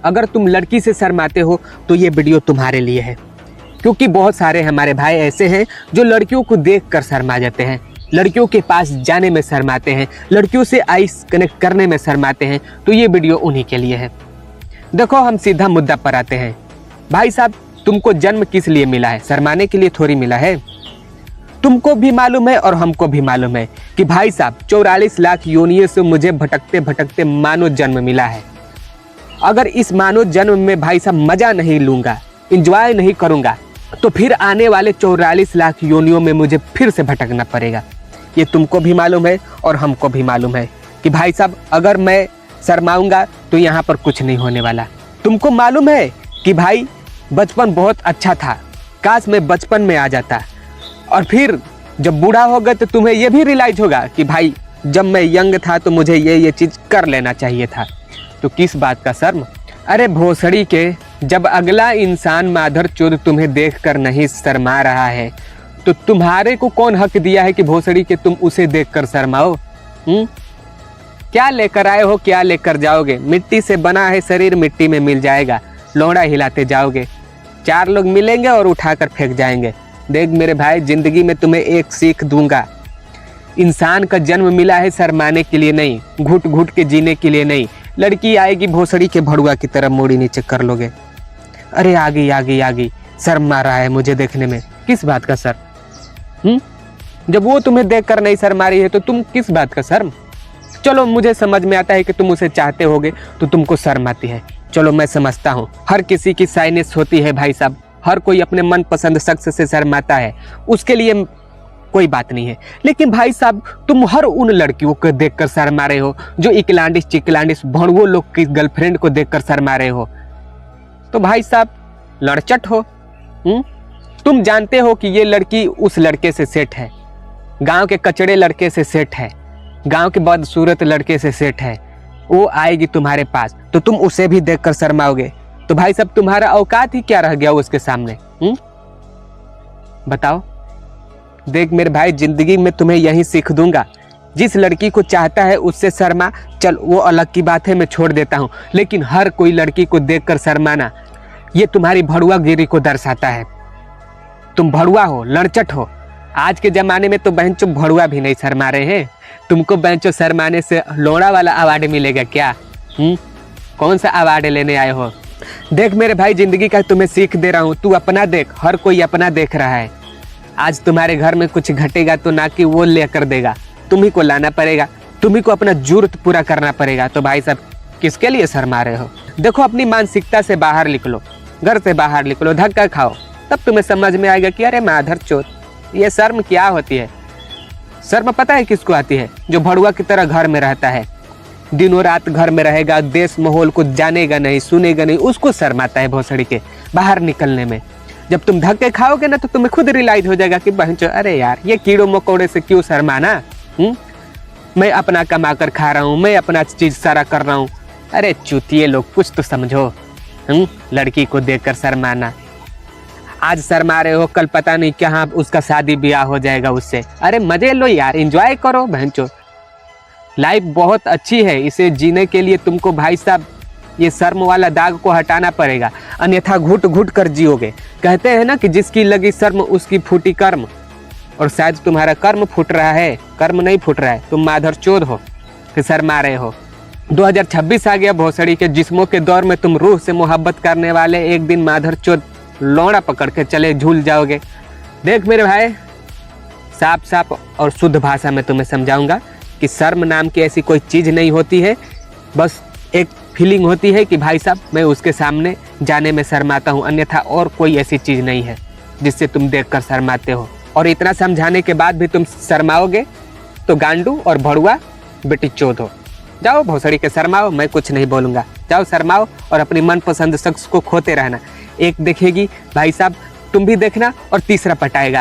अगर तुम लड़की से शर्माते हो तो ये वीडियो तुम्हारे लिए है, क्योंकि बहुत सारे हमारे भाई ऐसे हैं जो लड़कियों को देखकर शर्मा जाते हैं, लड़कियों के पास जाने में शर्माते हैं, लड़कियों से आइस कनेक्ट करने में शर्माते हैं। तो ये वीडियो उन्हीं के लिए है। देखो, हम सीधा मुद्दा पर आते हैं। भाई साहब, तुमको जन्म किस लिए मिला है? शर्माने के लिए थोड़ी मिला है। तुमको भी मालूम है और हमको भी मालूम है कि भाई साहब 44 लाख योनियों से मुझे भटकते भटकते मानव जन्म मिला है। अगर इस मानव जन्म में भाई साहब मजा नहीं लूंगा, इंजॉय नहीं करूंगा, तो फिर आने वाले 44 लाख योनियों में मुझे फिर से भटकना पड़ेगा। ये तुमको भी मालूम है और हमको भी मालूम है कि भाई साहब अगर मैं शर्माऊंगा तो यहाँ पर कुछ नहीं होने वाला। तुमको मालूम है कि भाई बचपन बहुत अच्छा था, काश मैं बचपन में आ जाता, और फिर जब बूढ़ा होगा तो तुम्हें ये भी रियलाइज होगा कि भाई जब मैं यंग था तो मुझे ये चीज़ कर लेना चाहिए था। तो किस बात का शर्म? अरे भोसड़ी के, जब अगला इंसान माधर चोद तुम्हें देखकर नहीं शर्मा रहा है तो तुम्हारे को कौन हक दिया है कि भोसड़ी के तुम उसे देखकर शर्माओ? क्या लेकर आए हो, क्या लेकर जाओगे? मिट्टी से बना है शरीर, मिट्टी में मिल जाएगा। लोड़ा हिलाते जाओगे, 4 लोग मिलेंगे और उठाकर फेंक जाएंगे। देख मेरे भाई, जिंदगी में तुम्हें एक सीख दूंगा। इंसान का जन्म मिला है शर्माने के लिए नहीं, घुट घुट के जीने के लिए नहीं। लड़की आएगी भोसड़ी के भड़ुआ की तरह मोड़ी नीचे कर लोगे। अरे आ गई, शर्म आ रहा है मुझे देखने में। किस बात का शर्म? जब वो तुम्हें देखकर नहीं शर्मा रही है तो तुम किस बात का शर्म? चलो, मुझे समझ में आता है कि तुम उसे चाहते होगे तो तुमको शर्म आती है। चलो, मैं समझता हूँ, हर किसी की साइनेस होती है भाई साहब। हर कोई अपने मनपसंद शख्स से शर्माता है, उसके लिए कोई बात नहीं है। लेकिन भाई साहब, तुम हर उन लड़कियों को देखकर शर्मा रहे हो जो इकलांडिस चिकलांडिस भड़ुओं लोग की गर्लफ्रेंड को देखकर शर्मा रहे हो। तो भाई साहब लड़चट हो। तुम जानते हो कि ये लड़की उस लड़के से सेट है, गांव के कचड़े लड़के से सेट है, गांव के बदसूरत लड़के से सेट है। वो आएगी तुम्हारे पास तो तुम उसे भी देखकर शर्माओगे। तो भाई साहब तुम्हारा औकात ही क्या रह गया उसके सामने? बताओ। देख मेरे भाई, जिंदगी में तुम्हें यही सीख दूंगा। जिस लड़की को चाहता है उससे शर्मा, चल वो अलग की बात है, मैं छोड़ देता हूँ। लेकिन हर कोई लड़की को देखकर शर्माना, ये तुम्हारी भड़ुआगिरी को दर्शाता है। तुम भड़ुआ हो, लड़चट हो। आज के ज़माने में तो बहनचो भड़ुआ भी नहीं शर्मा रहे हैं। तुमको बहनचो शर्माने से लोड़ा वाला अवार्ड मिलेगा क्या? कौन सा अवार्ड लेने आए हो? देख मेरे भाई, जिंदगी का तुम्हें सीख दे रहा हूँ, तू अपना देख। हर कोई अपना देख रहा है। आज तुम्हारे घर में कुछ घटेगा तो ना कि वो लेकर देगा, तुम्ही को लाना पड़ेगा, तुम्ही को अपना जरूरत पूरा करना पड़ेगा। तो भाई साहब किसके लिए शर्मा रहे हो? देखो, अपनी मानसिकता से बाहर निकलो, घर से बाहर निकलो, धक्का खाओ, तब तुम्हें समझ में आएगा कि अरे माधर चोद, ये शर्म क्या होती है। शर्म पता है किसको आती है? जो भड़ुआ की तरह घर में रहता है, दिनों रात घर में रहेगा, देश माहौल को जानेगा नहीं, सुनेगा नहीं, उसको शर्म आता है भोसड़ी के बाहर निकलने में। जब तुम धक्के खाओगे ना तो तुम्हें खुद रियलाइज हो जाएगा कि बहनचो, अरे यार ये कीड़ों मकोड़े से क्यों शर्माना? मैं अपना कमा कर खा रहा हूँ, मैं अपना चीज सारा कर रहा हूँ। अरे चूतिए लोग, कुछ तो समझो। लड़की को देखकर शर्माना, आज शर्मा रहे हो, कल पता नहीं कहाँ उसका शादी ब्याह हो जाएगा उससे। अरे मजे लो यार, एंजॉय करो बहनचो। लाइफ बहुत अच्छी है, इसे जीने के लिए तुमको भाई साहब ये शर्म वाला दाग को हटाना पड़ेगा, अन्यथा घुट घुट कर जियोगे। कहते हैं ना कि जिसकी लगी शर्म उसकी फूटी कर्म, और शायद तुम्हारा कर्म फूट रहा है, कर्म नहीं फूट रहा है। तुम माधर चोद हो कि शर्मा रहे हो। 2026 आ गया भोसड़ी के जिस्मों के दौर में। तुम रूह से मोहब्बत करने वाले एक दिन माधर चोद लौड़ा पकड़ के चले झूल जाओगे। देख मेरे भाई, साफ साफ और शुद्ध भाषा में तुम्हें समझाऊंगा कि शर्म नाम की ऐसी कोई चीज़ नहीं होती है। बस एक फीलिंग होती है कि भाई साहब मैं उसके सामने जाने में शर्माता हूँ, अन्यथा और कोई ऐसी चीज़ नहीं है जिससे तुम देखकर शर्माते हो। और इतना समझाने के बाद भी तुम शर्माओगे तो गांडू और भड़ुआ बेटी चोद हो। जाओ भोसड़ी के शर्माओ, मैं कुछ नहीं बोलूँगा। जाओ शर्माओ और अपनी मनपसंद शख्स को खोते रहना। एक देखेगी भाई साहब, तुम भी देखना और तीसरा पटाएगा।